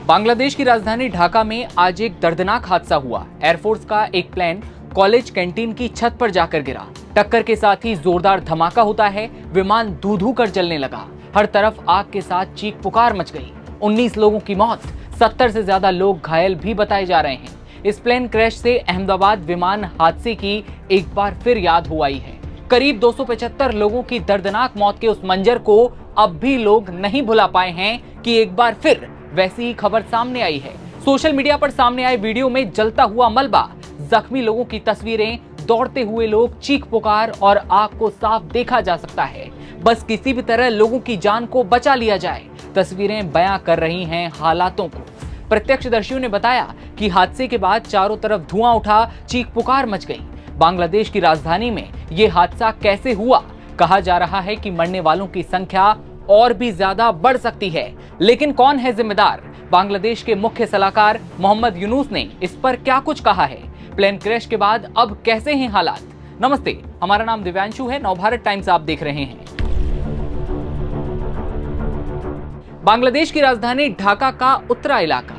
बांग्लादेश की राजधानी ढाका में आज एक दर्दनाक हादसा हुआ। एयरफोर्स का एक प्लेन कॉलेज कैंटीन की छत पर जाकर गिरा। टक्कर के साथ ही जोरदार धमाका होता है। विमान धू धू कर जलने लगा। हर तरफ आग के साथ चीख पुकार मच गई। 19 लोगों की मौत, 70 से ज्यादा लोग घायल भी बताए जा रहे हैं। इस प्लेन क्रैश से अहमदाबाद विमान हादसे की एक बार फिर याद हो आई है। करीब 275 लोगों की दर्दनाक मौत के उस मंजर को अब भी लोग नहीं भुला पाए हैं कि एक बार फिर वैसी ही खबर सामने आई है। सोशल मीडिया पर सामने आए वीडियो में जलता हुआ मलबा, जख्मी लोगों की तस्वीरें, दौड़ते हुए लोग, चीख पुकार और आग को साफ देखा जा सकता है। बस किसी भी तरह लोगों की जान को बचा लिया जाए। तस्वीरें बयां कर रही हैं हालातों को। प्रत्यक्षदर्शियों ने बताया कि हादसे के बाद चारों तरफ धुआं उठा, चीख पुकार मच गई। बांग्लादेश की राजधानी में यह हादसा कैसे हुआ? कहा जा रहा है कि मरने वालों की संख्या और भी ज्यादा बढ़ सकती है। लेकिन कौन है जिम्मेदार? बांग्लादेश के मुख्य सलाहकार मोहम्मद यूनुस ने इस पर क्या कुछ कहा है? प्लेन क्रैश के बाद अब कैसे हैं हालात? नमस्ते, हमारा नाम दिव्यांशु है। नवभारत टाइम्स आप देख रहे हैं। बांग्लादेश की राजधानी ढाका का उत्तरा इलाका।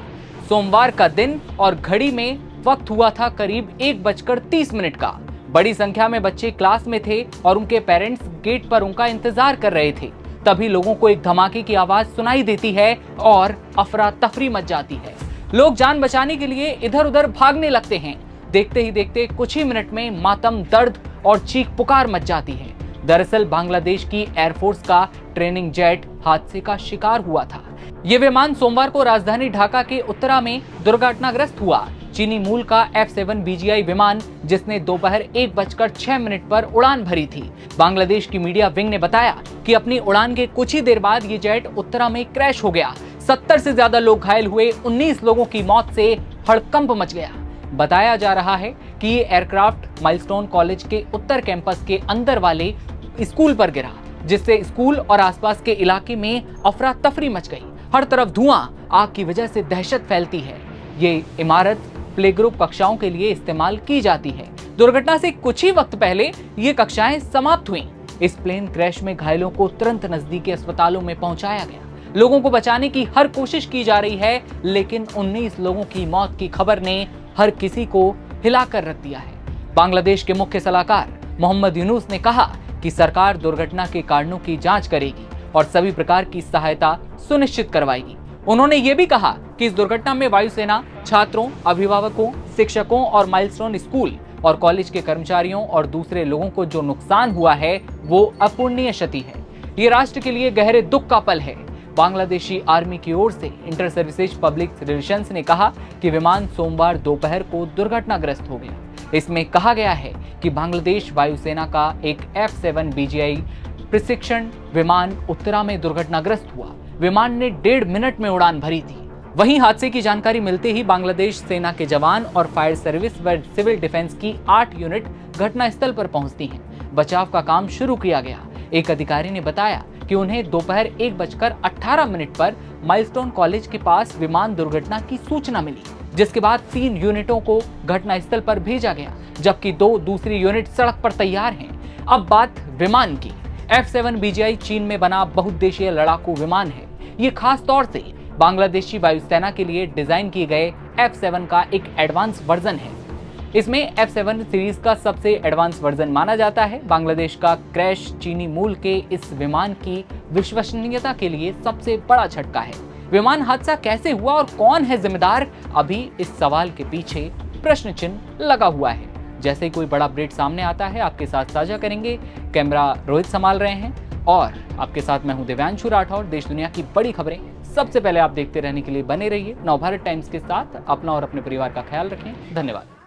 सोमवार का दिन और घड़ी में वक्त हुआ था करीब 1:30 का। बड़ी संख्या में बच्चे क्लास में थे और उनके पेरेंट्स गेट पर उनका इंतजार कर रहे थे। तभी लोगों को एक धमाके की आवाज सुनाई देती है और अफरा तफरी मच जाती है। लोग जान बचाने के लिए इधर उधर भागने लगते हैं। देखते ही देखते कुछ ही मिनट में मातम, दर्द और चीख पुकार मच जाती है। दरअसल बांग्लादेश की एयरफोर्स का ट्रेनिंग जेट हादसे का शिकार हुआ था। ये विमान सोमवार को राजधानी ढाका के उत्तरा में दुर्घटनाग्रस्त हुआ। चीनी मूल का F-7 BGI विमान, जिसने दोपहर 1:06 पर उड़ान भरी थी। बांग्लादेश की मीडिया विंग ने बताया कि अपनी उड़ान के कुछ ही देर बाद ये जेट उत्तरा में क्रैश हो गया। 70 से ज्यादा लोग घायल हुए। 19 लोगों की मौत से हड़कंप मच गया। बताया जा रहा है कि ये एयरक्राफ्ट माइलस्टोन कॉलेज के उत्तर कैंपस के अंदर वाले स्कूल पर गिरा, जिससे स्कूल और आसपास के इलाके में अफरा तफरी मच गई। हर तरफ धुआं, आग की वजह से दहशत फैलती है। ये इमारत प्ले ग्रुप कक्षाओं के लिए इस्तेमाल की जाती है। दुर्घटना से कुछ ही वक्त पहले ये कक्षाएं समाप्त हुईं। इस प्लेन क्रैश में घायलों को तुरंत नजदीकी अस्पतालों में पहुंचाया गया। लोगों को बचाने की हर कोशिश की जा रही है, लेकिन 19 लोगों की मौत की खबर ने हर किसी को हिलाकर रख दिया है। बांग्लादेश के मुख्य सलाहकार मोहम्मद यूनुस ने कहा कि सरकार दुर्घटना के कारणों की जांच करेगी और सभी प्रकार की सहायता सुनिश्चित करवाएगी। उन्होंने ये भी कहा कि इस दुर्घटना में वायुसेना, छात्रों, अभिभावकों, शिक्षकों और माइलस्टोन स्कूल और कॉलेज के कर्मचारियों और दूसरे लोगों को जो नुकसान हुआ है वो अपूरणीय क्षति है। ये राष्ट्र के लिए गहरे दुख का पल है। बांग्लादेशी आर्मी की ओर से इंटर सर्विसेज पब्लिक रिलेशंस ने कहा कि विमान सोमवार दोपहर को दुर्घटनाग्रस्त हो गया। इसमें कहा गया है कि बांग्लादेश वायुसेना का एक F-7 BGI प्रशिक्षण विमान उत्तरा में दुर्घटनाग्रस्त हुआ। विमान ने 1.5 मिनट में उड़ान भरी थी। वहीं हादसे की जानकारी मिलते ही बांग्लादेश सेना के जवान और फायर सर्विस व सिविल डिफेंस की 8 यूनिट घटनास्थल पर पहुंचती हैं। बचाव का काम शुरू किया गया। एक अधिकारी ने बताया कि उन्हें दोपहर 1:18 पर माइलस्टोन कॉलेज के पास विमान दुर्घटना की सूचना मिली, जिसके बाद 3 यूनिटों को घटनास्थल पर भेजा गया, जबकि 2 दूसरी यूनिट सड़क पर तैयार हैं। अब बात विमान की। F-7 BGI चीन में बना बहुउद्देशीय लड़ाकू विमान है। ये खास तौर से बांग्लादेशी वायुसेना के लिए डिजाइन किए गए F-7 का एक एडवांस वर्जन है। इसमें F-7 सीरीज का सबसे एडवांस वर्जन माना जाता है। बांग्लादेश का क्रैश चीनी मूल के इस विमान की विश्वसनीयता के लिए सबसे बड़ा झटका है। विमान हादसा कैसे हुआ और कौन है जिम्मेदार? अभी इस सवाल के पीछे प्रश्न चिन्ह लगा हुआ है। जैसे ही कोई बड़ा अपडेट सामने आता है आपके साथ साझा करेंगे। कैमरा रोहित संभाल रहे हैं और आपके साथ मैं हूं दिव्यांशु राठौर। देश दुनिया की बड़ी खबरें सबसे पहले आप देखते रहने के लिए बने रहिए नवभारत टाइम्स के साथ। अपना और अपने परिवार का ख्याल रखें। धन्यवाद।